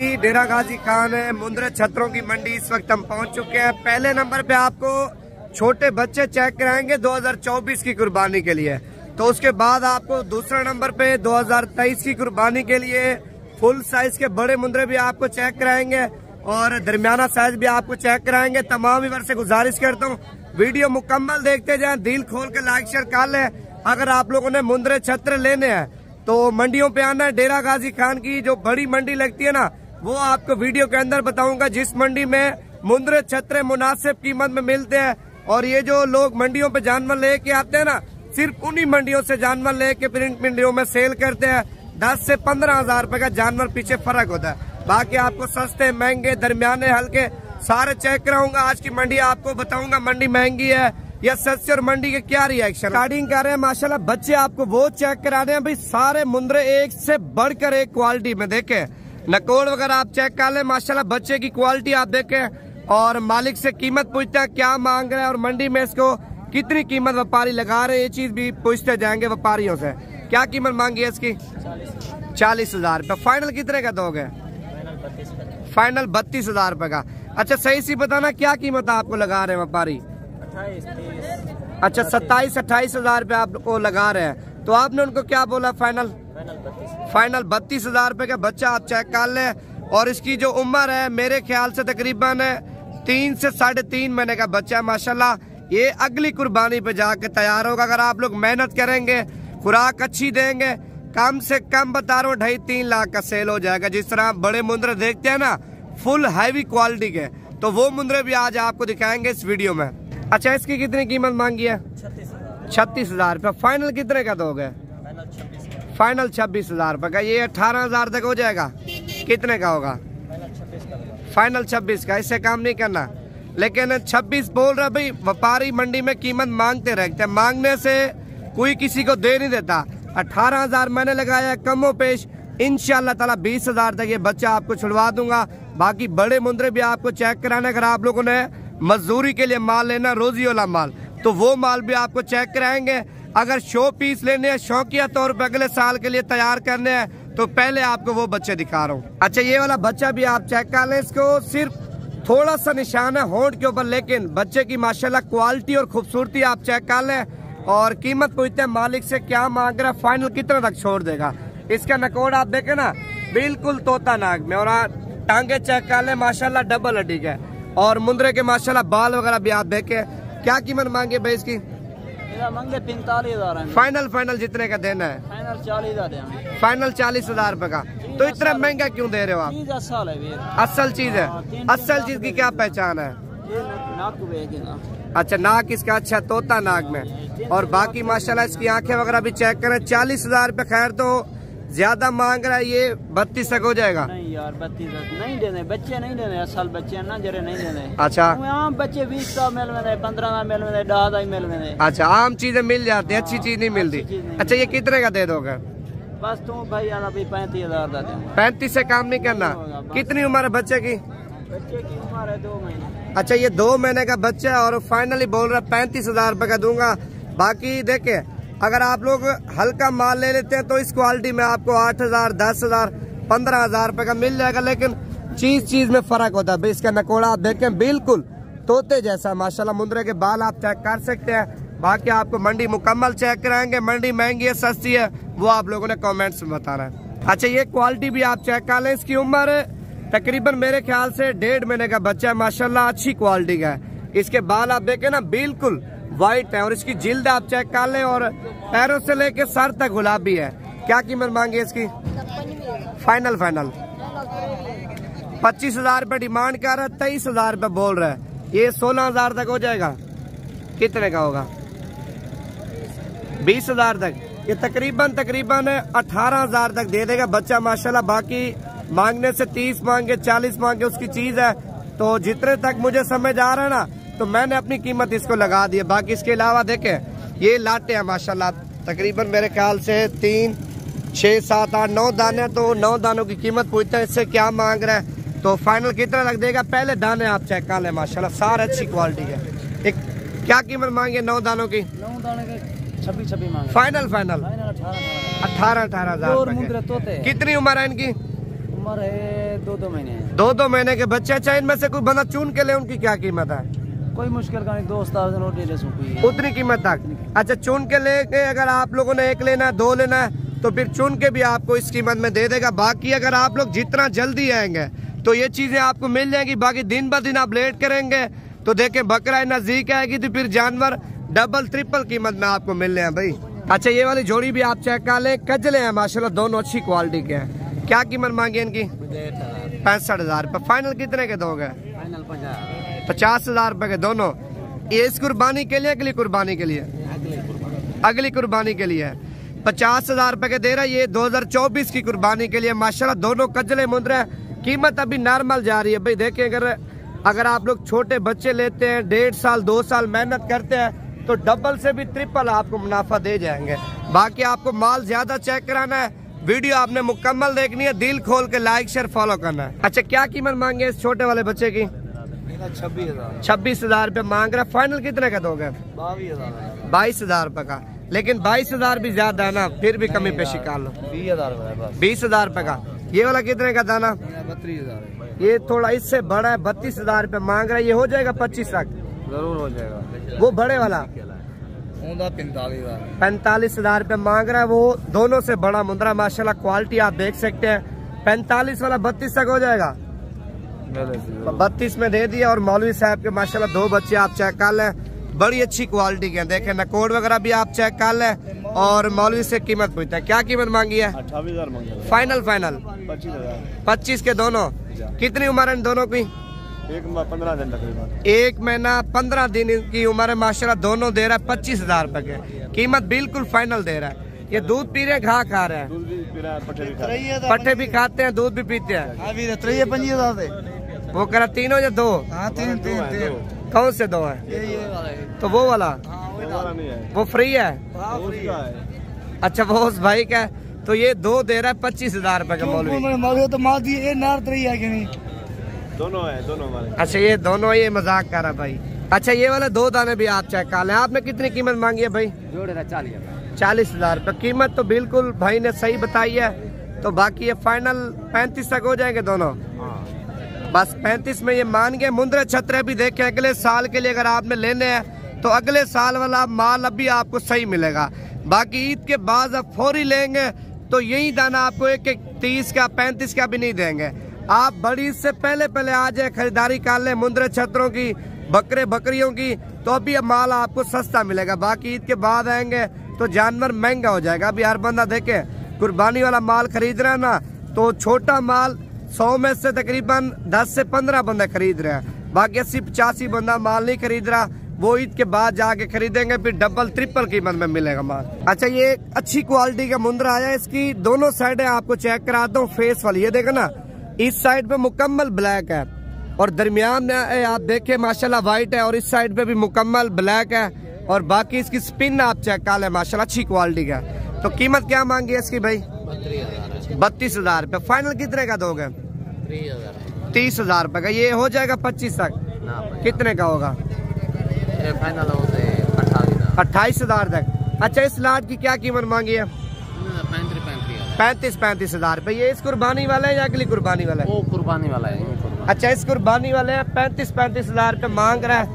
डेरा गाजी खान है, मुंद्रे छतरों की मंडी इस वक्त हम पहुंच चुके हैं। पहले नंबर पे आपको छोटे बच्चे चेक कराएंगे 2024 की कुर्बानी के लिए। तो उसके बाद आपको दूसरा नंबर पे 2023 की कुर्बानी के लिए फुल साइज के बड़े मुंद्रे भी आपको चेक कराएंगे और दरमियाना साइज भी आपको चेक कराएंगे। तमाम व्यूअर्स से गुजारिश करता हूँ वीडियो मुकम्मल देखते जाएं, दिल खोल के लाइक शेयर कर लें। अगर आप लोगों ने मुंद्रे छत्र लेने हैं तो मंडियों पे आना है। डेरा गाजी खान की जो बड़ी मंडी लगती है ना, वो आपको वीडियो के अंदर बताऊंगा, जिस मंडी में मुंद्रे छत्र मुनासिब कीमत में मिलते हैं। और ये जो लोग मंडियों पे जानवर लेके आते हैं ना, सिर्फ उन्हीं मंडियों से जानवर लेके प्रिंट मंडियों में सेल करते हैं। 10 से 15 हजार रुपए का जानवर पीछे फर्क होता है। बाकी आपको सस्ते महंगे दरमियाने हल्के सारे चेक कराऊंगा। आज की मंडी आपको बताऊंगा मंडी महंगी है या सस्ती और मंडी के क्या रिएक्शन। स्टार्टिंग कर रहे हैं माशाल्लाह, बच्चे आपको वो चेक करा रहे हैं भाई, सारे मुंद्रे एक से बढ़कर एक क्वालिटी में। देखे नकोड़ वगैरह आप चेक कर ले माशाल्लाह, बच्चे की क्वालिटी आप देखें और मालिक से कीमत पूछते हैं क्या मांग रहे हैं और मंडी में इसको कितनी कीमत व्यापारी लगा रहे हैं, ये चीज भी पूछते जाएंगे व्यापारियों से। क्या कीमत मांगी है इसकी? 40,000 रुपए। फाइनल कितने का दोगे? फाइनल 32,000 रुपए का। अच्छा सही सी बताना क्या कीमत आपको लगा रहे हैं व्यापारी? अच्छा 27-28 हजार रुपए आपको लगा रहे हैं। तो आपने उनको क्या बोला? फाइनल 32,000 रुपए का बच्चा आप चेक कर ले। और इसकी जो उम्र है मेरे ख्याल से तकरीबन 3 से 3.5 महीने का बच्चा है माशाल्लाह। ये अगली कुर्बानी पे जाके तैयार होगा। अगर आप लोग मेहनत करेंगे, खुराक अच्छी देंगे, कम से कम बता रहा हूँ 2.5-3 लाख का सेल हो जाएगा। जिस तरह आप बड़े मुंद्रे देखते हैं ना फुल हैवी क्वालिटी के, तो वो मुंद्रे भी आज आपको दिखाएंगे इस वीडियो में। अच्छा इसकी कितनी कीमत मांगी है? 36,000 रुपये। फाइनल कितने का दोगे? फाइनल 26,000 रुपये का। ये 18,000 तक हो जाएगा। कितने का होगा? फाइनल 26 का, इससे काम नहीं करना। लेकिन 26 बोल रहा भाई, व्यापारी मंडी में कीमत मांगते रहते हैं, मांगने से कोई किसी को दे नहीं देता। 18,000 मैंने लगाया, कमो पेश इंशाल्लाह ताला 20,000 तक ये बच्चा आपको छुड़वा दूंगा। बाकी बड़े मुंद्रे भी आपको चेक कराने, अगर आप लोगों ने मजदूरी के लिए माल लेना, रोजी वाला माल, तो वो माल भी आपको चेक कराएंगे। अगर शो पीस लेने हैं, शौकिया तौर पर अगले साल के लिए तैयार करने हैं, तो पहले आपको वो बच्चे दिखा रहा हूँ। अच्छा ये वाला बच्चा भी आप चेक कर लें, इसको सिर्फ थोड़ा सा निशान है होंठ के ऊपर, लेकिन बच्चे की माशाल्लाह क्वालिटी और खूबसूरती आप चेक कर लें। और कीमत पूछते हैं मालिक से क्या मांग रहा है, फाइनल कितना तक छोड़ देगा। इसका नकोड़ आप देखें ना, बिल्कुल तोता नाक में। और टांगे चेक कर ले माशाल्लाह डबल हड्डी के। और मुंद्रे के माशाल्लाह बाल वगैरह भी आप देखे। क्या कीमत मांगे भाई इसकी? मांगे 45,000। फाइनल जितने का देना है? फाइनल 40,000। फाइनल 40,000 रुपए का। तो इतना महंगा क्यों दे रहे हो आप? असल चीज है। असल चीज की क्या पहचान है? अच्छा नाक इसका अच्छा तोता नाक में। और बाकी माशाल्लाह इसकी आंखें वगैरह भी चेक करें। 40,000 रुपए खैर तो ज्यादा मांग रहा है, ये 32 तक हो जाएगा। नहीं यार 32 नहीं देने, बच्चे नहीं देने, असल बच्चे ना जरे नहीं देने। अच्छा आम बच्चे 20 का मिल में, 15 का मिल में, 10 का मिल में। अच्छा आम चीजें मिल जाती है, अच्छी चीज नहीं मिलती। अच्छा ये कितने का दे दोगे? बस तुम भाई 35,000 का दे। 35 से काम नहीं करना। कितनी उम्र है बच्चे की? बच्चे की उम्र है 2 महीने। अच्छा ये 2 महीने का बच्चा है और फाइनली बोल रहा है 35,000 रुपए का दूंगा। बाकी देखे अगर आप लोग हल्का माल ले लेते हैं तो इस क्वालिटी में आपको 8,000, 10,000, 15,000 रुपए का मिल जाएगा। लेकिन चीज में फर्क होता है भाई। इसका नकोड़ा आप देखें बिल्कुल तोते जैसा माशाल्लाह। मुंद्रे के बाल आप चेक कर सकते हैं। बाकी आपको मंडी मुकम्मल चेक कराएंगे। मंडी महंगी है सस्ती है वो आप लोगों ने कमेंट्स में बताना है। अच्छा ये क्वालिटी भी आप चेक कर लें। इसकी उम्र तकरीबन मेरे ख्याल से 1.5 महीने का बच्चा है माशाल्लाह, अच्छी क्वालिटी का है। इसके बाल आप देखें ना बिल्कुल व्हाइट है। और इसकी जिल्द आप चेक कर लें और पैरों से लेके सर तक गुलाबी है। क्या कीमत मांगी है इसकी? फाइनल 25,000 रुपए डिमांड कर रहा है, 23,000 रुपए बोल रहा है। ये 16,000 तक हो जाएगा। कितने का होगा? 20,000 तक। ये तकरीबन 18,000 तक दे देगा बच्चा माशाल्लाह। बाकी मांगने से 30 मांगे, 40 मांगे, उसकी चीज है। तो जितने तक मुझे समझ आ रहा है ना, तो मैंने अपनी कीमत इसको लगा दी है। बाकी इसके अलावा देखें ये लाटे हैं माशाल्लाह, तकरीबन मेरे ख्याल से 3, 6, 7, 8, 9 दाने। तो 9 दानों की कीमत पूछते हैं इससे क्या मांग रहा है, तो फाइनल कितना लग देगा। पहले दाने आप चेक कर लें माशाल्लाह, सारे अच्छी क्वालिटी है। एक क्या कीमत मांगे 9 दानों की? 9 दाने के 26 मांगे। फाइनल 18,000। कितनी उम्र है इनकी? उम्र है 2 महीने। 2 महीने के बच्चे। अच्छा, इनमें से कोई बंदा चुन के ले, उनकी क्या कीमत है? कोई मुश्किल का नहीं, 2,000 उतनी कीमत तक। अच्छा, चुन के लेके अगर आप लोगों ने एक लेना है, 2 लेना है, तो फिर चुन के भी आपको इस कीमत में दे देगा। बाकी अगर आप लोग जितना जल्दी आएंगे तो ये चीजें आपको मिल जाएगी। बाकी दिन ब दिन आप लेट करेंगे तो देखें बकरा नजदीक आएगी तो फिर जानवर डबल ट्रिपल कीमत में आपको मिल रहे हैं भाई। अच्छा, ये वाली जोड़ी भी आप चेक कर लें, कजले हैं माशाल्लाह, दोनों अच्छी क्वालिटी के हैं। क्या कीमत मांगी इनकी? 65,000 रुपये। फाइनल कितने के दोगे? 50,000 रुपए के दोनों। ये इस कुर्बानी के लिए, अगली कुर्बानी के लिए? अगली कुर्बानी के लिए 50,000 रुपए के दे रहा है। ये 2024 की कुर्बानी के लिए माशाल्लाह दोनों कजले मुंदरे। कीमत अभी नॉर्मल जा रही है भाई। देखें, अगर आप लोग छोटे बच्चे लेते हैं, 1.5 साल 2 साल मेहनत करते हैं तो डबल से भी ट्रिपल आपको मुनाफा दे जाएंगे। बाकी आपको माल ज्यादा चेक कराना है, वीडियो आपने मुकम्मल देखनी है, दिल खोल के लाइक शेयर फॉलो करना है। अच्छा, क्या कीमत मांगे इस छोटे वाले बच्चे की? 26,000 रुपये मांग रहा है। फाइनल कितने का दोगे? 22,000 रुपए का। लेकिन 22,000 भी ज्यादा है ना, फिर भी कमी पेशी कर लो। 20,000 रुपए का। ये वाला कितने का दाना? 32,000। ये थोड़ा इससे बड़ा है, 32,000 रुपए मांग रहा है। ये हो जाएगा 25 तक? जरूर हो जाएगा। वो बड़े वाला 45,000 रुपए मांग रहा है। वो दोनों से बड़ा मुंद्रा माशाल्लाह, क्वालिटी आप देख सकते हैं। 45 वाला 32 तक हो जाएगा। 32 में दे दिया। और मौलवी साहब के माशाल्लाह 2 बच्चे आप चेक कर लें, बड़ी अच्छी क्वालिटी के। देखें नकोड वगैरह भी आप चेक कर लें। और मौलवी से कीमत पूछता है, क्या कीमत मांगी है? 28,000 फाइनल 25 के दोनों। कितनी उम्र है इन दोनों की? 15 दिन तकरीबन। 1 महीना 15 दिन की उम्र है माशाल्लाह। दोनों दे रहा है 25,000 रुपए के। कीमत बिल्कुल फाइनल दे रहा है। ये दूध पी रहे हैं, घास खा रहे हैं? पट्टे भी खाते हैं, दूध भी पीते हैं। वो करा 3 या 2? 3। कौन से 2 है? तो वो वाला वो फ्री है? अच्छा, वो उस भाई का। तो ये 2 दे रहा है 25,000 रुपए का मौलवी। तो माल दी ये नार तरी है कि नहीं? दोनों है, दोनों हमारे। अच्छा, ये दोनों, ये मजाक कर रहा भाई। अच्छा, ये वाले 2 दाने भी आप चेक कर लें। आपने कितनी कीमत मांगी है भाई? जोड़े 40,000 रुपए। कीमत तो बिल्कुल भाई ने सही बताई है। तो बाकी ये फाइनल 35 तक हो जाएंगे दोनों। बस 35 में ये मान गए। मुंद्रे छतरे भी देखे, अगले साल के लिए अगर आपने लेने हैं तो अगले साल वाला माल अभी आपको सही मिलेगा। बाकी ईद के बाद अब फौरी लेंगे तो यही दाना आपको एक 30 का 35 का भी नहीं देंगे। आप बड़ी से पहले आ जाए, खरीदारी कर ले मुंद्रे छतरों की, बकरे बकरियों की, तो अभी अब माल आपको सस्ता मिलेगा। बाकी ईद के बाद आएंगे तो जानवर महंगा हो जाएगा। अभी हर बंदा देखे कुर्बानी वाला माल खरीद रहा है ना, तो छोटा माल 100 में से तकरीबन 10 से 15 बंदे खरीद रहे हैं। बाकी 80-85 बंदा माल नहीं खरीद रहा, वो ईद के बाद जाके खरीदेंगे, फिर डबल ट्रिपल कीमत में मिलेगा माल। अच्छा, ये अच्छी क्वालिटी का मुंद्रा आया। इसकी दोनों साइडें आपको चेक कराता हूँ। फेस वाली ये देखो ना, इस साइड पे मुकम्मल ब्लैक है और दरमियान में आप देखें माशाल्लाह व्हाइट है, और इस साइड पे भी मुकम्मल ब्लैक है। और बाकी इसकी स्पिन आप चेक कर लें माशाल्लाह, अच्छी क्वालिटी का। तो कीमत क्या मांगी है इसकी भाई? 32,000 रुपए। फाइनल कितने का दोगे? 30,000 रुपए का। ये हो जाएगा 25 तक? कितने का होगा? फाइनल 28,000 तक। अच्छा, इस लाट की क्या कीमत मांगी है? 35,000 रुपए। ये इस कुर्बानी वाला है या अगली कुर्बानी वाला है? वो कुर्बानी वाला है। अच्छा, इस कुर्बानी वाले 35,000 रुपए मांग रहा है।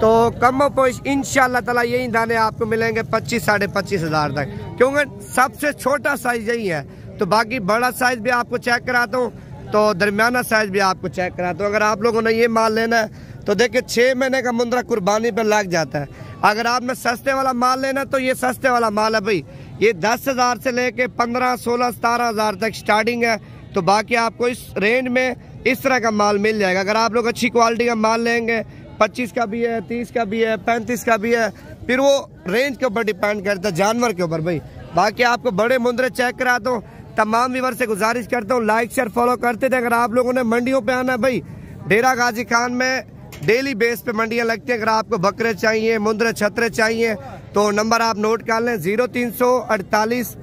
तो कम पोश इंशाल्लाह ताला यही दाने आपको मिलेंगे 25-25,500 तक, क्योंकि सबसे छोटा साइज यही है। तो बाकी बड़ा साइज भी आपको चेक कराता हूँ, तो दरमियाना साइज भी आपको चेक कराता हूँ। अगर आप लोगों ने ये माल लेना है तो देखिए 6 महीने का मुंद्रा कुर्बानी पे लग जाता है। अगर आपने सस्ते वाला माल लेना तो ये सस्ते वाला माल है भाई। ये 10,000 से लेके 15, 16, 17,000 तक स्टार्टिंग है। तो बाकी आपको इस रेंज में इस तरह का माल मिल जाएगा। अगर आप लोग अच्छी क्वालिटी का माल लेंगे, 25 का भी है, 30 का भी है, 35 का भी है, फिर वो रेंज के ऊपर डिपेंड करता है, जानवर के ऊपर भाई। बाकी आपको बड़े मुंद्रे चेक कराता हूँ। तमाम व्यूअर से गुजारिश करता हूँ लाइक शेयर फॉलो करते थे। अगर आप लोगों ने मंडियों पे आना है भाई, डेरा गाजी खान में डेली बेस पे मंडियां लगती हैं। अगर आपको बकरे चाहिए, मुंद्रे छतरे चाहिए तो नंबर आप नोट कर लें, 0348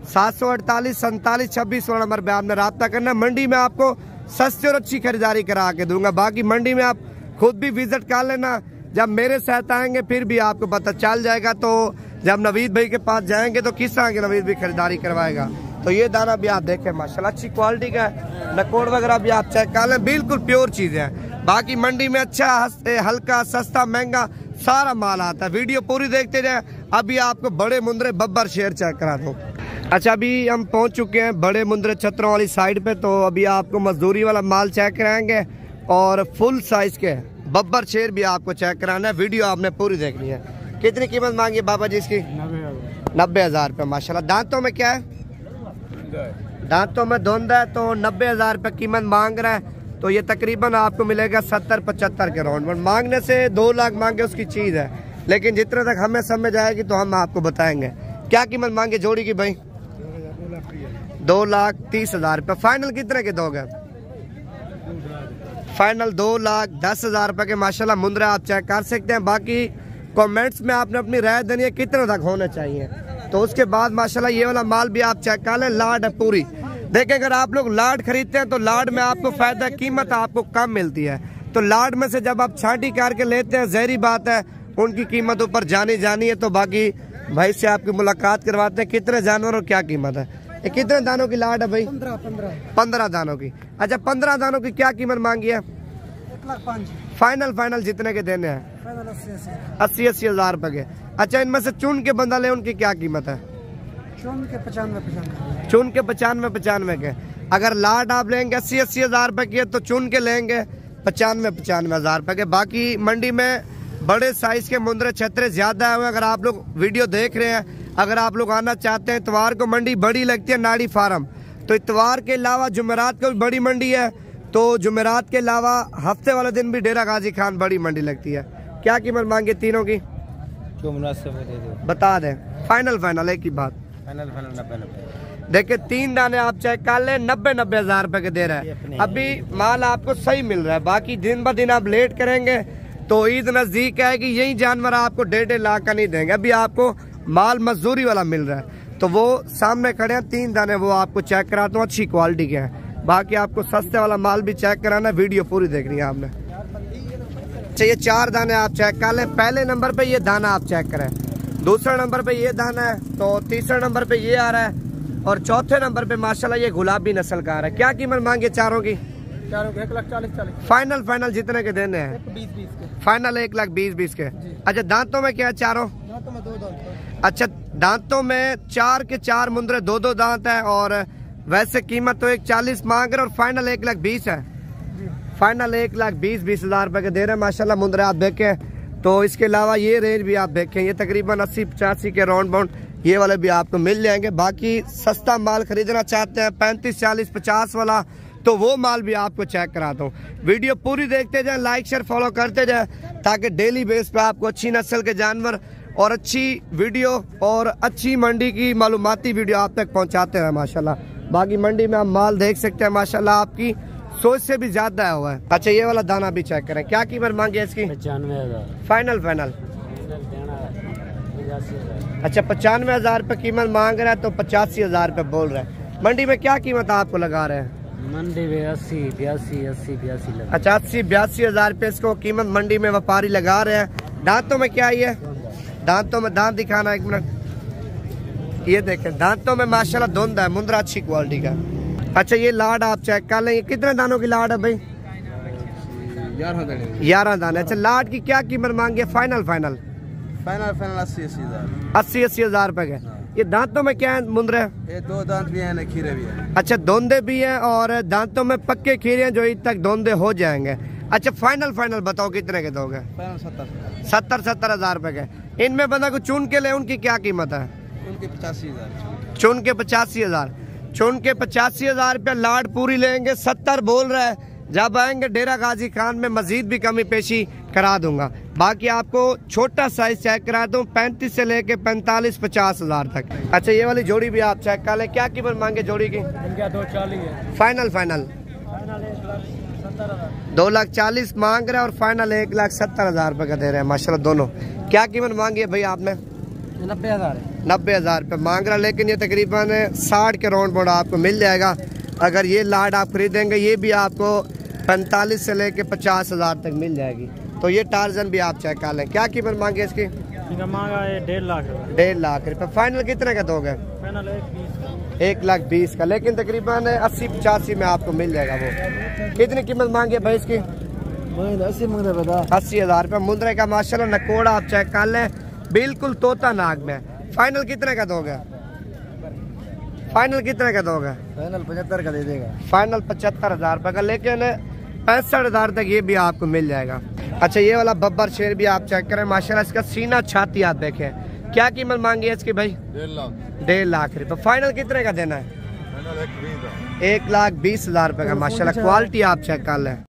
748 47 26 वाला नंबर पे आपने रब्ता करना। मंडी में आपको सस्ती और अच्छी खरीदारी करा के दूंगा। बाकी मंडी में आप खुद भी विजिट कर लेना। जब मेरे साथ आएंगे फिर भी आपको पता चल जाएगा। तो जब नवीद भाई के पास जाएंगे तो किस तरह के नवीद भी खरीदारी करवाएगा। तो ये दाना भी आप देखें माशाल्लाह अच्छी क्वालिटी का है। नकोड़ वगैरह भी आप चेक कर लें, बिल्कुल प्योर चीज़ें हैं। बाकी मंडी में अच्छा हल्का सस्ता महंगा सारा माल आता है। वीडियो पूरी देखते जाए। अभी आपको बड़े मुंद्रे बब्बर शेर चेक करा दूँ। अच्छा, अभी हम पहुंच चुके हैं बड़े मुंद्रे छतरों वाली साइड पे। तो अभी आपको मजदूरी वाला माल चेक कराएंगे और फुल साइज के बब्बर शेर भी आपको चेक कराना है। वीडियो आपने पूरी देखनी है। कितनी कीमत मांगी है बाबा जी इसकी? 90,000 रुपये माशाल्लाह। दांतों में क्या है? दांतों में धुंध है, तो 90,000 रुपये कीमत मांग रहा है। तो ये तकरीबन आपको मिलेगा 70-75 के राउंड में। मांगने से 2 लाख मांगे उसकी चीज़ है, लेकिन जितने तक हमें समझ आएगी तो हम आपको बताएंगे। क्या कीमत मांगे जोड़ी की भाई? 2,30,000 रुपये। फाइनल कितने के दोगे? फाइनल 2,10,000 रुपये के माशाल्लाह मुंद्रे आप चेक कर सकते हैं। बाकी कमेंट्स में आपने अपनी राय देनी है कितने तक होने चाहिए। तो उसके बाद माशाल्लाह ये वाला माल भी आप चेक कर लें। लाड है पूरी। देखिए, अगर आप लोग लाड खरीदते हैं तो लाड में आपको फायदा, कीमत आपको कम मिलती है। तो लाड में से जब आप छांटी करके लेते हैं, जहरी बात है उनकी कीमत ऊपर जानी है। तो बाकी भाई से आपकी मुलाकात करवाते हैं, कितने जानवर और क्या कीमत है। ये कितने दानों की लाड है भाई? 15 दानों की। अच्छा, 15 दानों की क्या कीमत मांगी है? 1,05,000। फाइनल जितने के देने हैं? 80,000 रुपए के। अच्छा, इनमें से चुन के बंदा ले उनकी क्या कीमत है? चुन के 95 के। अगर लाड आप लेंगे 80,000 रुपए की, तो चुन के लेंगे 95,000 रुपए के। बाकी मंडी में बड़े साइज के मुंद्रे छतरे ज्यादा हुए। अगर आप लोग वीडियो देख रहे हैं, अगर आप लोग आना चाहते हैं, इतवार को मंडी बड़ी लगती है नाड़ी फार्म। तो इतवार के अलावा जुमेरात को भी बड़ी मंडी है। तो जुमेरात के अलावा हफ्ते वाले दिन भी डेरा गाजी खान बड़ी मंडी लगती है। क्या कीमत मांगे तीनों की? बता दें। फाइनल एक ही बात। फाइनल 90। देखिए, 3 दाने आप चेक कर ले, 90,000 रुपए के दे रहा है। अभी माल आपको सही मिल रहा है। बाकी दिन ब दिन आप लेट करेंगे तो ईद नजदीक आएगी, यही जानवर आपको 1.5 लाख का नहीं देंगे। अभी आपको माल मजदूरी वाला मिल रहा है। तो वो सामने खड़े हैं 3 दाने, वो आपको चेक कराता हूँ, अच्छी क्वालिटी के हैं। बाकी आपको सस्ते वाला माल भी चेक कराना, वीडियो पूरी देखनी है आपने। अच्छा, ये 4 दाने आप चेक कर लें। पहले नंबर पे ये दाना आप चेक करें, दूसरे नंबर पे ये दाना है, तो तीसरे नंबर पे ये आ रहा है, और चौथे नंबर पे माशाल्लाह ये गुलाबी नस्ल का आ रहा है। क्या कीमत मांगे चारों की? 1,40,000। फाइनल जितने के देने हैं? 20 के। फाइनल 1,20,000 के। अच्छा, दांतों में क्या है चारों? दांतों में 2 दांत। अच्छा, दांतों में 4 के 4 मुंद्रे 2 दांत है। और वैसे कीमत तो 1,40,000 मांग रहे और फाइनल 1,20,000 है। फाइनल 1,20,000 रुपए के दे रहे हैं माशाल्लाह मुंद्रे आप देखें। तो इसके अलावा ये रेंज भी आप देखें, ये तकरीबन 80-85 के राउंड बाउंड ये वाले भी आपको मिल जाएंगे। बाकी सस्ता माल खरीदना चाहते हैं 35, 40, 50 वाला, तो वो माल भी आपको चेक कराता हूँ। वीडियो पूरी देखते जाए, लाइक शेयर फॉलो करते जाए, ताकि डेली बेस पे आपको अच्छी नस्ल के जानवर और अच्छी वीडियो और अच्छी मंडी की मालूमाती वीडियो आप तक पहुँचाते हैं माशाल्लाह। बाकी मंडी में आप माल देख सकते हैं माशाल्लाह, आपकी सोच से भी ज्यादा हुआ है। अच्छा, ये वाला दाना भी चेक करें। क्या कीमत मांगे इसकी? 95,000। फाइनल। अच्छा, 95,000 रुपये कीमत मांग रहा है, तो 85,000 रुपये बोल रहा है। मंडी में क्या कीमत आपको लगा रहे हैं? मंडी में 80-82 लगा। अच्छा, 80-82,000 रुपये इसको कीमत मंडी में व्यापारी लगा रहे हैं। दांतों में क्या है? दांतों में दांत दिखाना 1 मिनट। ये देखें, दांतों में माशाल्लाह धुंध है, मुंद्रा अच्छी क्वालिटी का। अच्छा, ये लाड आप चेक कर लें। कितने दानों की लाड है भाई? 11 दाने। अच्छा, लाड की क्या कीमत मांगी है? फाइनल 80,000 रुपए के। ये दांतों में क्या है मुंद्रे? ये 2 दांत भी हैं, खीरे भी हैं। अच्छा, दोंदे भी हैं और दांतों में पक्के खीरे हैं जो ईद तक दोंदे हो जाएंगे। अच्छा, फाइनल बताओ कितने के दोगे? 70,000 रुपए के। इनमें बंदा को चुन के ले, उनकी क्या कीमत है? उनके 85,000। चुन के 85,000। चुन के 85,000 रुपये लाड पूरी लेंगे। 70 बोल रहा है। जब आएंगे डेरा गाजी खान में मजीद भी कमी पेशी करा दूंगा। बाकी आपको छोटा साइज चेक करा दूं, 35 से लेके 45-50,000 तक। अच्छा, ये वाली जोड़ी भी आप चेक कर ले। क्या कीमत मांगे जोड़ी की? 2,40,000 है। फाइनल 2,40,000 मांग रहे हैं और फाइनल 1,70,000 रुपये का दे रहे हैं माशाल्लाह दोनों। क्या कीमत मांगी है भाई आपने? 90,000 रुपये मांग रहा है, लेकिन ये तकरीबन 60 के राउंड बोर्ड आपको मिल जाएगा। अगर ये लाड आप खरीदेंगे, ये भी आपको 45 से लेके 50,000 तक मिल जाएगी। तो ये टार्जन भी आप चेक कर लें। क्या कीमत मांगे इसकी? मांगा है 1.5 लाख। 1.5 लाख रुपये। फाइनल कितने का दोगे? फाइनल 1,20,000। 1,20,000 का, लेकिन तकरीबन 80-85 में आपको मिल जाएगा। वो कितनी कीमत मांगी है भाई इसकी? 80,000 रुपये। मुंद्रे का माशाल्लाह नकोड़ा आप चेक कर लें, बिल्कुल तोता नाग में। फाइनल कितने का दोगे? फाइनल कितने का दोगे? फाइनल 75 का दे देगा। फाइनल 75,000 रुपये का, लेकिन 65,000 तक ये भी आपको मिल जाएगा। अच्छा, ये वाला बब्बर शेर भी आप चेक करें माशाल्लाह, इसका सीना छाती आप देखें। क्या कीमत मांगी है इसकी भाई? 1.5 लाख रुपये। फाइनल कितने का देना है? 1,20,000 रुपये का माशाल्लाह, क्वालिटी आप चेक कर लें।